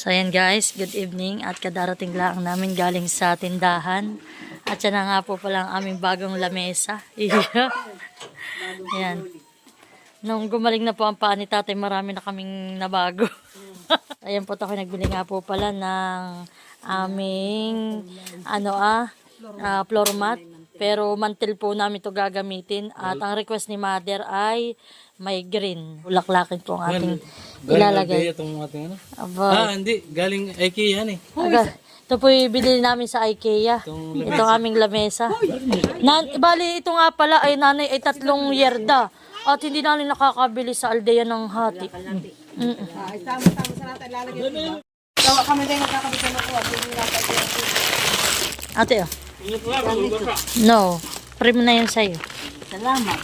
So ayan guys, good evening at kadarating lang namin galing sa tindahan. At yan na nga po pala ang aming bagong lamesa. Ayan. Nung gumaling na po ang paa ni tatay, marami na kaming nabago. Ayan po ako nagbili nga po pala ng aming floor mat. Pero mantel po namin ito gagamitin. At ang request ni mother ay may green. Bulaklakin po ang ating ilalagay. Hindi. Galing IKEA yan eh. Ito po ibili namin sa IKEA. Itong aming lamesa. Bali, ito nga pala ay nanay ay 3 yerda. At hindi namin nakakabili sa Aldea ng hati. Tama-tama sa natin ilalagay. Tawa kami din nakakabit na ako. Ate, oh. No. Primo na yun sa'yo. Salamat.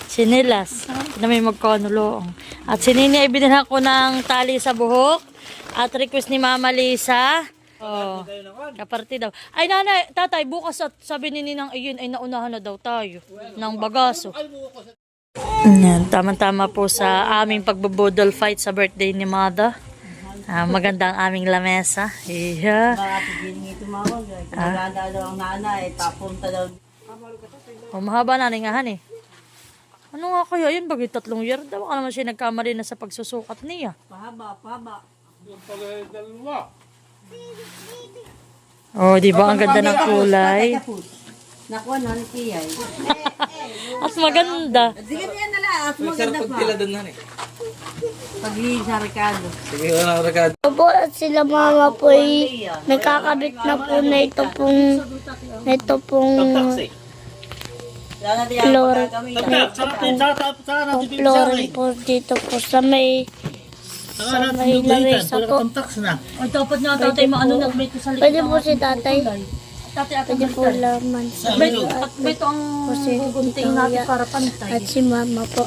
Sinilas. Na may magkanuloong. At si Nini ay binilhan ko ng tali sa buhok. At request ni Mama Lisa. Oh, kaparte daw. Ay nanay, tatay, bukas at sabi ni Ninang ayun ay naunahan na daw tayo ng bagaso. Yan, tama-tama po sa aming pagbubudol fight sa birthday ni Mother. Maganda ang aming lamesa. Yeah. Mahaba na ningahan eh. Ano nga kaya yun? Bagay 3 year daw. Baka naman siya nagkamali na sa pagsusukat niya. Pahaba. Oh, di ba ang ganda ng kulay? Nakuha na ni Tia. At maganda. Sige niya na lang. At maganda pa. Pagpila doon na eh. Pag-iing sa Ricardo. Sige, wala na Ricardo. Opo, at sila mama po ay nagkakabit na po na ito pong flooring po dito po sa may lamesa po. Ay, dapat nga tatay maano na may sa likod. Pwede po si tatay. Tatay ako Pwede po laman. At ito ang gugunting natin para pantay. At si mama po.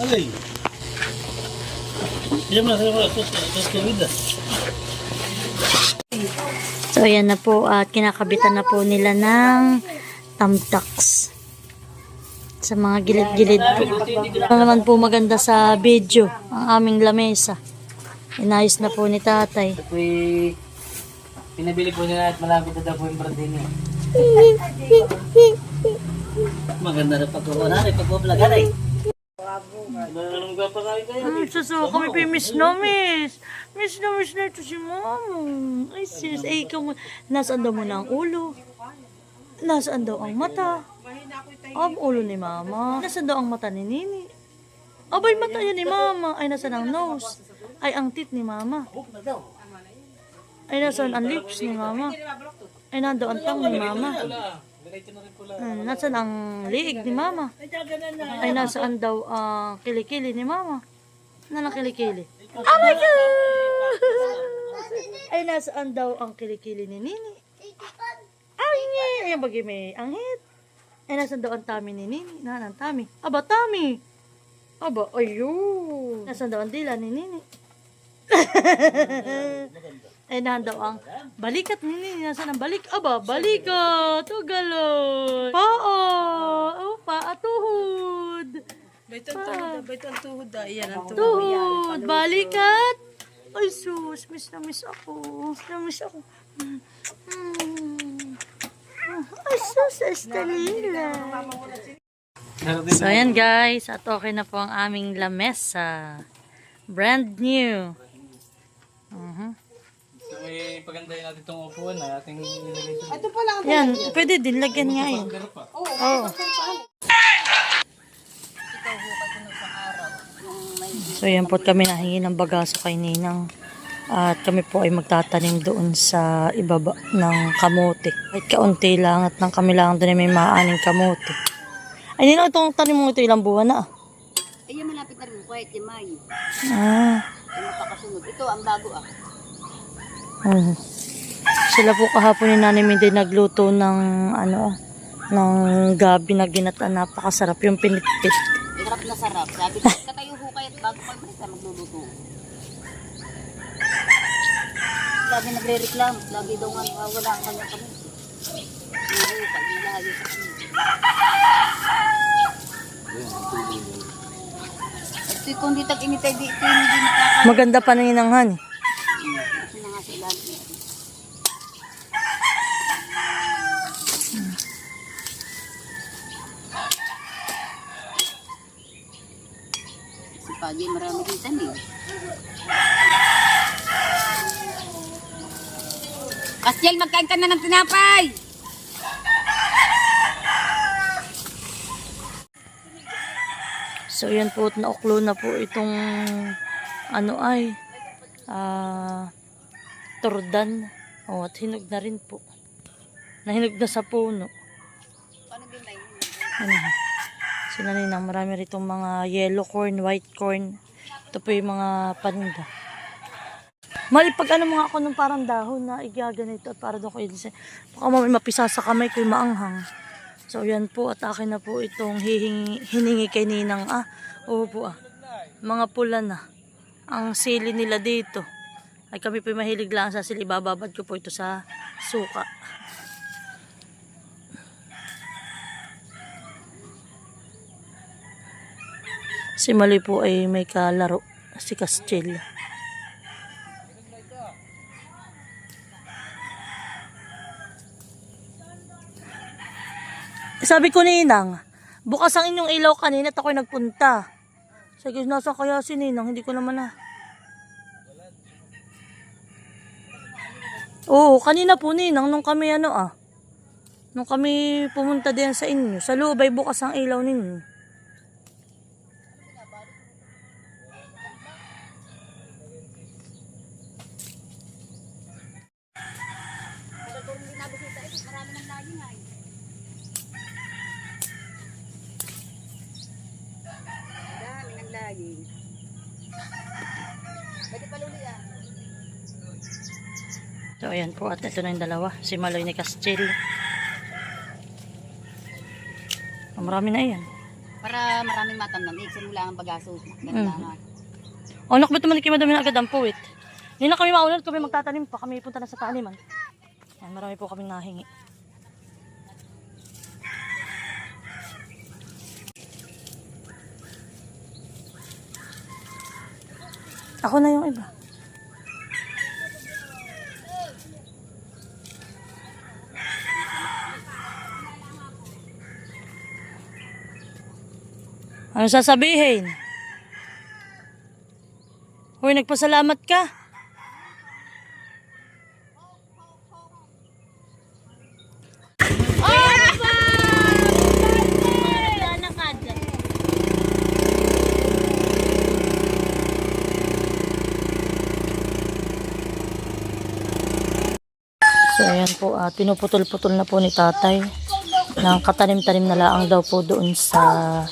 So ayan na po at kinakabitan na po nila ng tamtaks sa mga gilid-gilid po. Ano naman po maganda sa video ang aming lamesa. Inayos na po ni tatay. Ito pinabili po nila at malapit na daw po yung birthday niya. Maganda na pagkukunan ay pagkuplagan ay. Anong gapakain kayo? Suso, kami pa miss na miss. Miss na ito si mama. Ay sis, ay ikaw mo. Nasaan daw mo na ang ulo? Nasaan daw ang mata? Ang ulo ni mama. Nasaan daw ang mata ni Nini? Abay, mata yan ni mama. Ay, nasaan ang nose? Ay, ang teeth ni mama. Ay, nasaan ang lips ni mama? Ay, nando ang tongue ni mama. Nasaan ang liig ni mama? Ay, nasaan daw ang kilikili ni mama? Ano ang kilikili? Oh my God! Ay, nasaan daw ang kilikili ni Nini? Angit! Ayan bagay may angit. Ay, nasaan daw ang tummy ni Nini? Nasaan ang tummy? Aba, tummy! Aba, ayun! Nasaan daw ang dila ni Nini? Ay, nasaan daw ang balikat ni Nini? Nasaan ang balik? Aba, balikat! O, galon! Paa! O, paa, tuhod! Baito ang tuhod. Iyan ang tuhod. Tuhod! Balikat! Ay, sus! Miss na miss ako. Ay, sus! Estelina! So, ayan guys. At okay na po ang aming lamesa. Brand new. So may pagandahin natin itong upuan na ating nilagay sa Ito pala ang Yan, pwede din. Lagyan nga yun. Oo. So, yan po kami nahingi ng bagaso kay Ninang. At kami po ay magtatanim doon sa ibaba ng kamote. Kahit kaunti lang at nang kami lang doon ay may maaning kamote. Ay, Ninang, itong tanim mo ito ilang buwan na. Ay, malapit na rin. Kahit yung Mayo. Ano Pakasunod. Ito ang bago Sila po kahapon ni Nanay Minday nagluto ng ng gabi na ginata. Napakasarap yung pinitpit. Sarap na sarap. Sabi ko, katayo ho kayo at bago pag-balik na magluluto. Lagi nagre-reklamo. Lagi daw nga wala ang kanya kami. Hindi, pag-ilayo sa kanya. At kung di tag-initay dito, hindi nakaka... Maganda pa na yun ang hani. nga sa ilalim. Si Pagi marami din tanim. Kasyel, magkain ka na ng tinapay! So yan po, nauklo na po itong ano ay tordan. Oh, at hinog na rin po. Nahinog na sa puno. Paano din tayo? Ano? Sinaninang marami ritong mga yellow corn, white corn. Ito po yung mga paninda. Malipag ano mga ako ng parang dahon na igaganito at para doon ko i-design. Baka mamay mapisa sa kamay ko yung maanghang. So yan po at akin na po itong hiningi kay Ninang. Oo po mga pula na. Ang sili nila dito. Ay kami po mahilig lang sa sili. Bababad ko po ito sa suka. Si Mali po ay may kalaro. Si Castiel. Sabi ko Ninang, bukas ang inyong ilaw kanina at ako'y nagpunta. Sige, nasa kaya si Ninang, hindi ko naman Oo, kanina po Ninang, nung kami nung kami pumunta din sa inyo, sa loob ay bukas ang ilaw ninyo. Marami ng lagi nga eh. Dami ng lagi. Pwede paluli So ayan po at ito na yung dalawa, si Maloy ni Castiel. Marami na yan. Para maraming matandang. Iksin mo lang ang bagaso. Ganun lang. O nakbit naman kayo madami na agad ang puwit. Hindi na kami maulan, kami magtatanim pa. Kami punta na sa taniman. Ayan, marami po kaming nahingi. Ako na yung iba. Ano sasabihin? Hoy, nagpasalamat ka? So ayan po, pinuputol-putol na po ni tatay ng katanim-tanim na laang daw po doon sa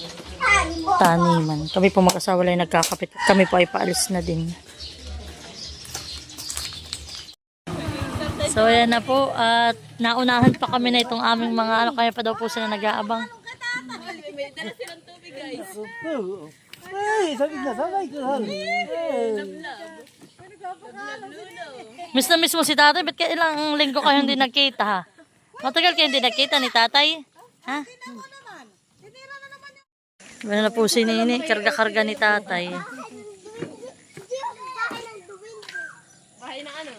taniman. Kami po mag-asawa lang nagkakapit. Kami po ay paalis na din. So ayan na po at naunahan pa kami na itong aming mga kaya pa daw po sila nag-aabang. May dala silang tubig guys. Miss na miss mo si tatay, ba't ilang linggo kayo hindi nagkita ha? Matagal kayo hindi nagkita ni tatay? Ha? Wala na po si Nini, karga-karga ni tatay. Bahay na ano?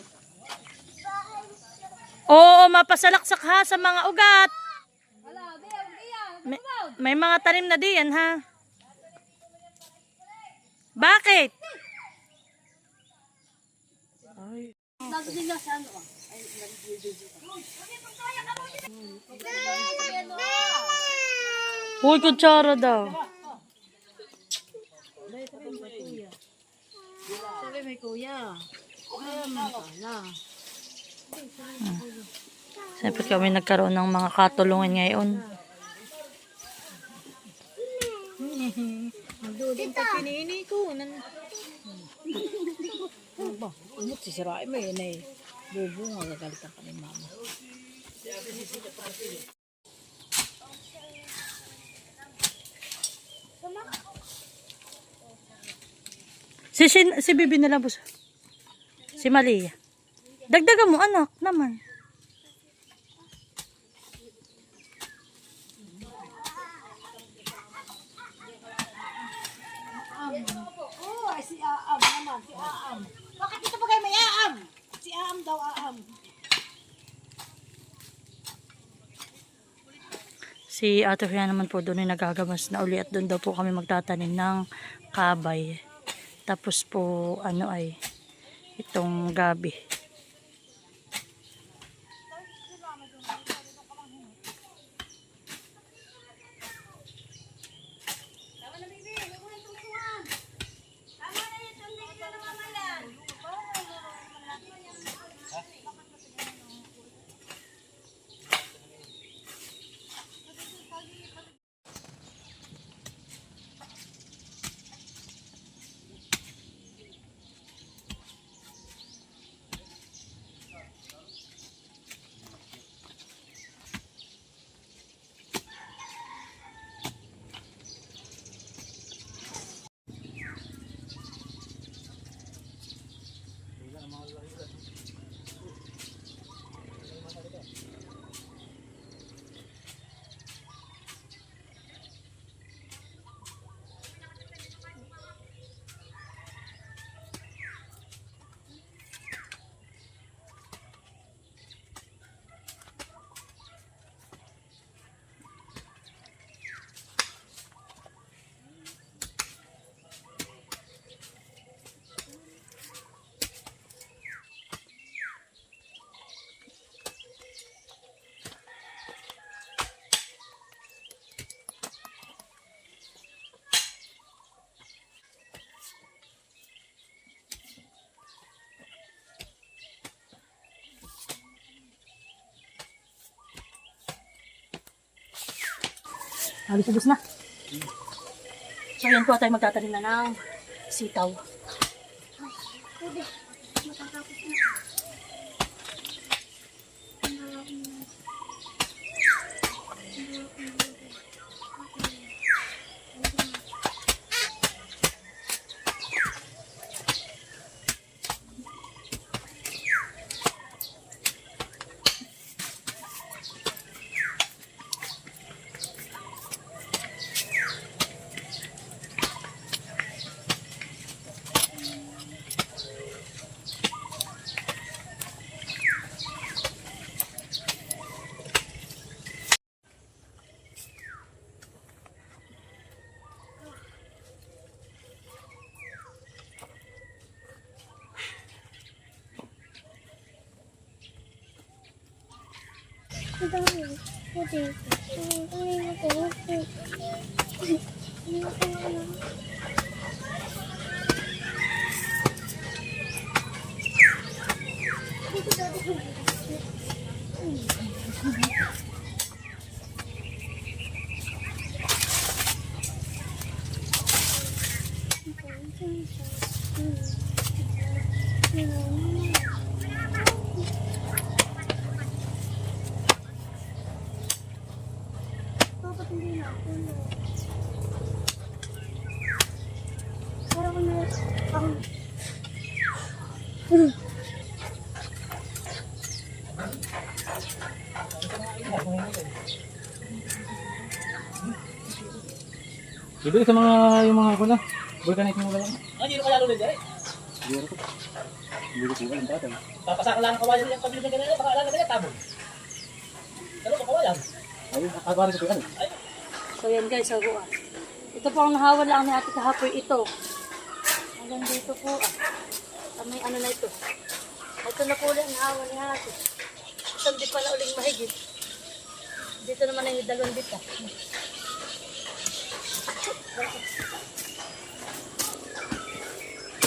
Oo, mapasalaksak ha sa mga ugat. May mga tanim na diyan ha. Bakit? Uy, kutsara daw. Sabi may kuya. Siyempre kami nagkaroon ng mga katulungan ngayon. Magdudin pa pinini ko. Umot si Sirai mo yun eh. Bubo nga gagalitan ka ni mama. Si Bibi na lang po. Si Malia. Dagdagan mo anak naman. Si Aam naman, si Aam. Bakit dito pa kayo may Aam? Si Aam daw, Aam. Si Ate Fia naman po doon ay nagagamas na uli at doon daw po kami magtatanim ng kabay. Tapos po ano ay itong gabi. Halos-ubos na. So yan po tayo magtatanim na ng sitaw. Bibili sa mga yung mga kuna. Volcanic mo lang. Hindi ko lalo din dere. Hindi ko ang tatay. Papasaka lang ang kawayan niya pabili ng ganyan, baka alam na niya tabon. Ano ba kawayan? Ayun, akabari ko ano. So yan guys, so, ito po ang nahawan lang ni ate kahapon ito. Hanggang dito po may ano na ito. Ito na po ulit ang nahawan ni ate. Ito hindi pala uling mahigit. Dito naman ang dalawang bita.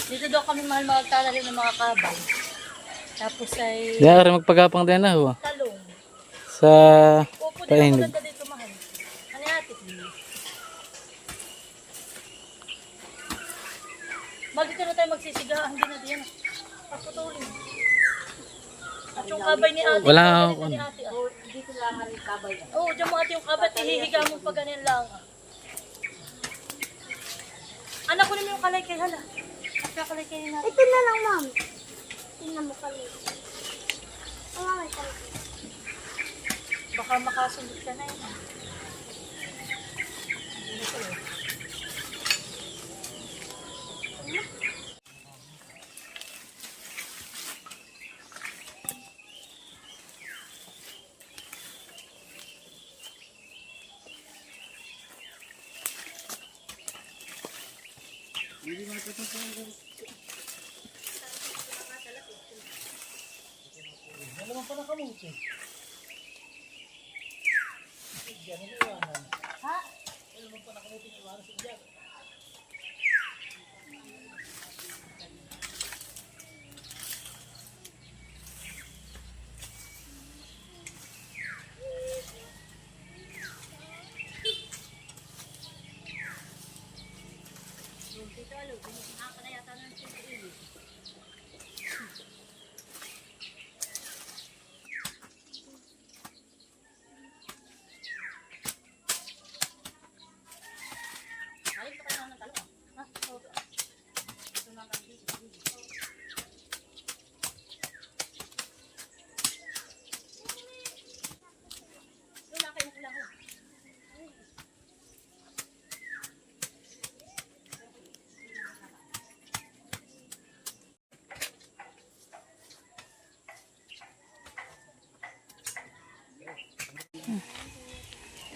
Dito daw kami mahal magtatanim ng mga kabay. Tapos ay Diyan ka rin magpagapang din na ho. talong. Sa Opo, di pahinog. ba maganda dito mahal? Ano ate? Dito na tayo magsisigahan din na diyan. Pagputulin. At yung kabay ni ate. Wala yung ako, ni ate. Dito lang ang kabay. Oo, dyan mo ate yung kabay. Hihiga mo pa ganyan lang. Anak ko naman yung kalay kay hala. Kalay kay natin. Ito na lang, ma'am. Tingnan mo kami. May kami. Baka makasunod ka na yun.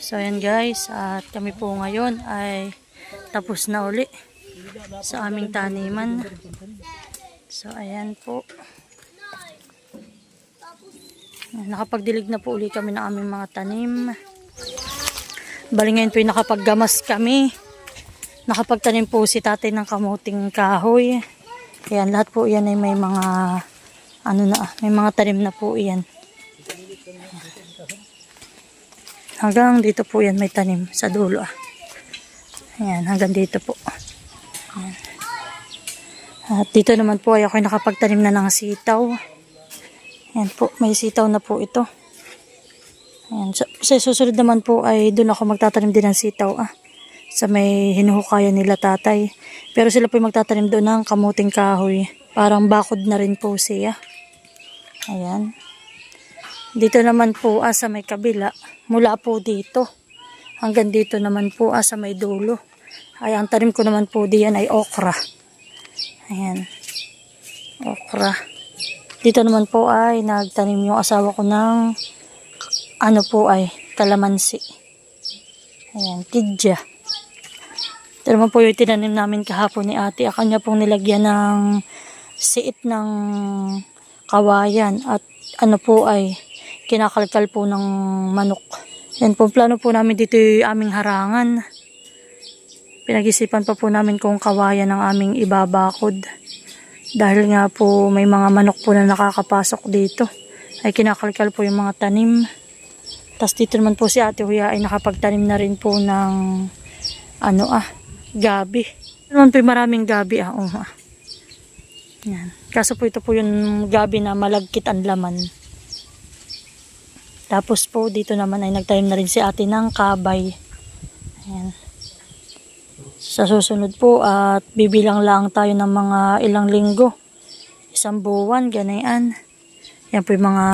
So ayan guys, at kami po ngayon ay tapos na uli sa aming taniman. So ayan po. Nakapagdilig na po uli kami ng aming mga tanim. Bali ngayon po yung nakapaggamas kami. Nakapagtanim po si tatay ng kamuting kahoy. Ayan, lahat po yan ay may mga may mga tanim na po yan. Hanggang dito po yan may tanim sa dulo. Ayan, hanggang dito po. Ayan. At dito naman po ay ako nakapagtanim na ng sitaw. Ayan po, may sitaw na po ito. Ayan, sa susunod naman po ay doon ako magtatanim din ng sitaw. Sa may hinuhukayan nila tatay. Pero sila po yung magtatanim doon ng kamuting kahoy. Parang bakod na rin po siya. Ayan. Dito naman po sa may kabila, mula po dito hanggang dito naman po sa may dulo. Ay ang tanim ko naman po diyan ay okra. Ayan. Okra. Dito naman po ay nagtanim yung asawa ko ng kalamansi. Ayan, tidya. Ito naman po yung tinanim namin kahapon ni ate. Kanya pong nilagyan ng siit ng kawayan at kinakalkal po ng manok. Yan po, plano po namin dito yung aming harangan. Pinag-isipan pa po namin kung kawayan ang aming ibabakod. Dahil nga po may mga manok po na nakakapasok dito. Ay kinakalkal po yung mga tanim. Tapos dito naman po si Ate Huya ay nakapagtanim na rin po ng gabi. Ito naman po yung maraming gabi. Yan. Kaso po ito po yung gabi na malagkit ang laman. Tapos po dito naman ay nagtanim na rin si ate ng kabay. Ayan. Sa susunod po at bibilang lang tayo ng mga ilang linggo. 1 buwan, ganayan. Yan po yung mga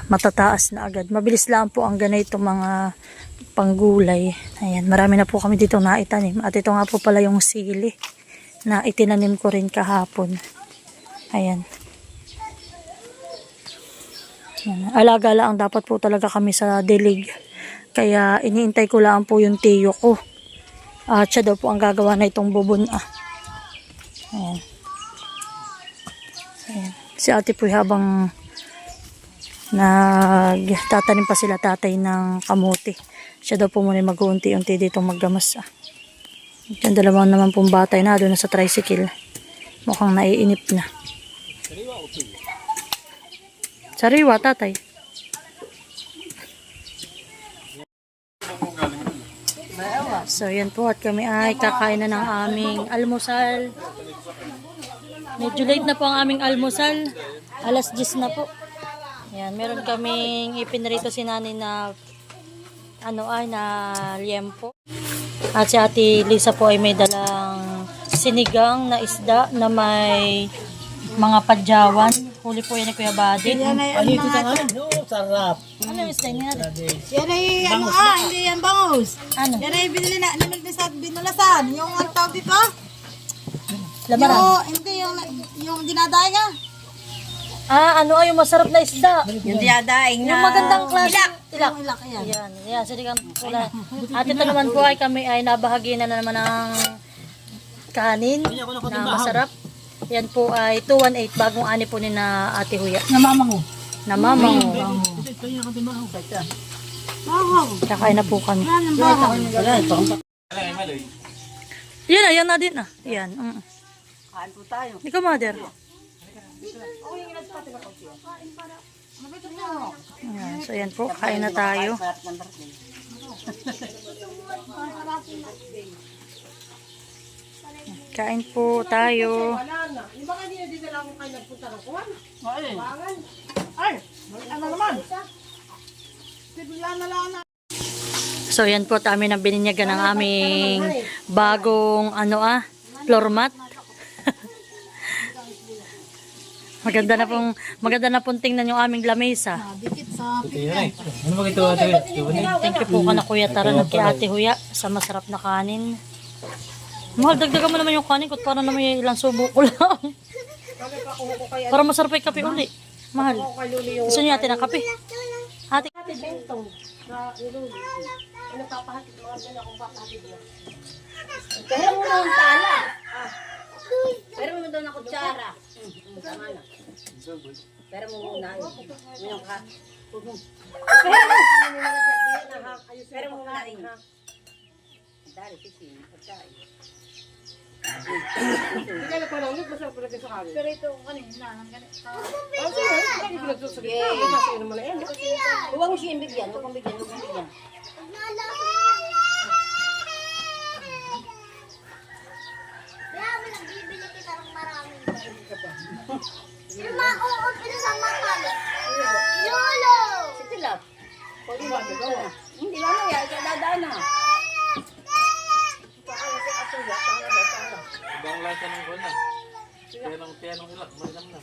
matataas na agad. Mabilis lang po ang ganito mga panggulay. Ayan, marami na po kami dito naitanim. At ito nga po pala yung sili na itinanim ko rin kahapon. Ayan. Alaga lang dapat po talaga kami sa dilig. Kaya iniintay ko lang po yung tiyo ko. At siya daw po ang gagawa na itong bubon. Ayan. Ayan. Si ate po habang nagtatanim pa sila tatay ng kamote. Siya daw po muna mag-uunti-unti dito maggamas. Yung dalawang naman pong batay na doon sa tricycle. Mukhang naiinip na. Sariwa, tatay. So, yan po. At kami ay kakain na ng aming almusal. Medyo late na po ang aming almusal. 10:00 na po. Yan, meron kaming ipinrito si nani na liempo. At si ate Lisa po ay may dalang sinigang na isda na may mga padyawan. Huli po yan ni Kuya Badin. Sarap. Ano yung isda niya? Yan ay, hindi yan bangus. Ano? Yan ay binili na, nimilpisat binulasan. Yung ang tawag dito? Lamaran? Yung dinadaay nga. Yung masarap na isda. Yung dinadaing Yung magandang klase. Ilak. Ilak yan. Yan, sinigang pula. At ito naman po ay kami ay nabahagi na naman ng kanin na masarap. Yan po ay 218 bagong ani po ni na Ate Huya. Namamango. Namamango. Kakain na po kami. Yan na din ah. Yan. Kain po tayo. Ikaw, mother. Ayan, so yan po, kain na tayo. Sarap ng birthday. Kain po tayo. So yan po, kami na bininyagan ng aming bagong floor mat. Maganda na pong tingnan yung aming lamesa. Ano ba ito? Thank you po kana Kuya Taran at kay Ate Huya sa masarap na kanin. Mahal, dagdagan mo naman yung kanin ko para naman yung ilang subo ko lang. Para masarap yung kape uli. Mahal. Gusto niyo ate ng kape? Ate. Pero mo na ang tala. Pero mo doon ang kutsara. Tama na. Pero mo muna. Minong ka. Pero mo muna rin. Dali, sisi. Kutsara. Pero ito kanina. Huwag mo siya imbigyan. Huwag mong bigyan. Huwag mong bigyan. Yung mga kukumpin sa mga Lolo! Sige lang. Hindi mamaya. Ikaw dadaan na. Ibang lasa ng gona. Pianong ilak, marinam na.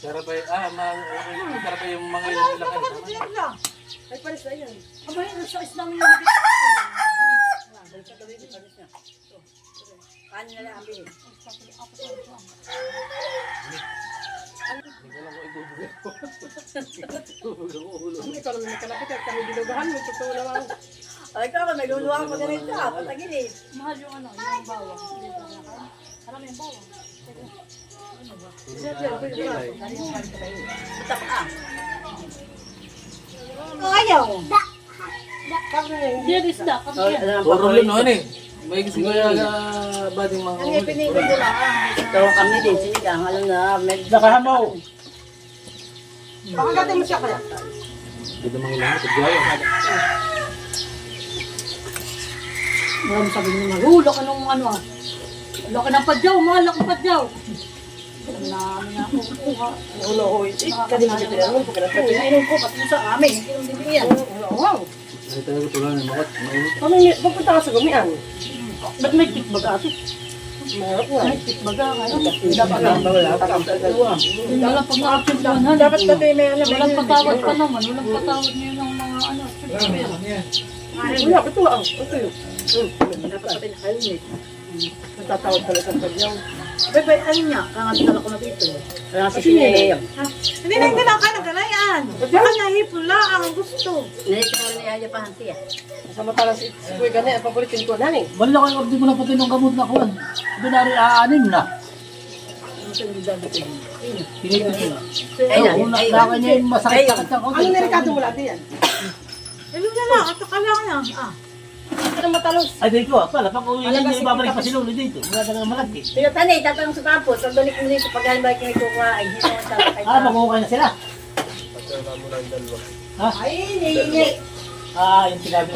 Sarap ay, sarap ay yung mga ilang ilakan. Ay, pares na yun. Abay, sa isang minibit. Kanin na lang ang bilhin. Ikaw naman nakalapit at kami dinugahan mo. Totoo naman. Ay, ikaw ka, may luluwang pa ganito. Patagilid. Mahal yung yung bawang. Marami yung bawang. Buta pa. Ayaw. Hindi, isda. Puro rin no, ano eh. May gusto ko yung bading mga Ang ipinigil ko lang. Ito kami din, sinigang. Alam na, may nakahamaw. Pakagatin mo siya kaya. Dito mga ilang ito, gawin. Marami sabi niyo, mahula ka nung laki ng padyaw, mahal akong padyaw. Alam namin na kukuha. Ulo, oy. Kanina siya pinanong ko. Pinanong ko, pati sa amin. Hindi din yan. Wow. Ay talaga tulang ng makot. Pagpunta ka sa gumian. Ba't may tip baga ito? Mahirap nga. May tip baga kayo. Dapat lang. Wala pa kang dalawa. Walang pag-aaktibuhan. Dapat pati may Walang patawad pa naman. Walang patawad niyo ng mga Wala, ito ang. Ito yun. Dapat pati na helmet. Natatawad pala sa pagyaw. Bebe, ano niya? Kangatala ko na dito. Kaya si Hindi Sineo. na ganaw ka ng ganayan. Baka nahipon lang ang gusto. Nilito ko rin niya pa hanti. Sama pala si Kuya Gane, ang paborito ko nani. Wala ko yung mo na pati ng gamot na kuwan. Doon na rin aanin na. Pinipin ko na. Una kailangan niya yung masakit-sakit ng Ano nirikado mo natin yan? Ano na lang, ato ka lang na. Ito na matalos. Ay, dito pala. Pag uwi yan, ibabalik pa si Lolo dito. Wala ka ng malaki. Tinatanay, tatanong sa kampo. Pagbalik mo dito, pag halimbawa kayo kukuha, ay hindi naman sasakay. Makuha na sila. Ay, hindi. Yung sinabi.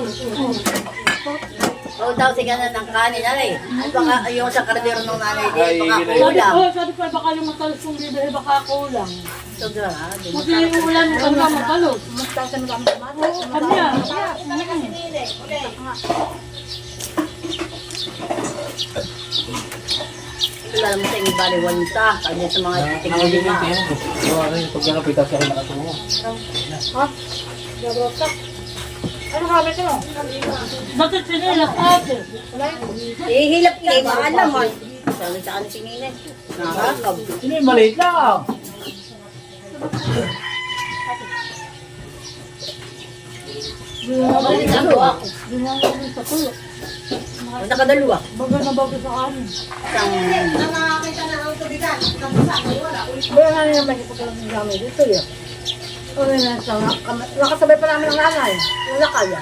Oo daw, siganan ng kanin, nanay. Ay, baka yung sa kardero ng nanay din, Ay, baka yun ay- kulang. Sabi ko, baka yung matalos kong bibili, baka kulang. Sobra, ha? Kasi yung ulan, ano ka matalos? Mustasan mo kami sa Oo, kanya. Wala mo sa inyo bali, walita. Kanya sa mga titingin lima. Pag yan, pita siya rin nakatungo. Ano kami ito? Bakit sinilak ate? Ihilap niya, maalam mo. Sabi sa kanin si Ninay. Nakakab. Sino yung maliit lang? Maliit lang ako. Nakadalawa. Baga na bago sa kanin. Isang Baga nga nila may ipagkalang ng gamit dito yun. Ano na ito? Nakasabay pa namin ang nanay. Wala kaya.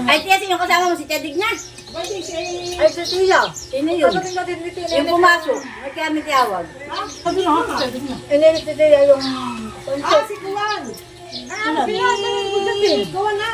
Ay, tiya, sino kasama mo? Si Tedig na. Ay, si Tia. Sino yun? Yung pumasok. May kami tiyawag. Sabi na nga. Inilit si Tia yung... Si Kuwan. Ano? Gawa na.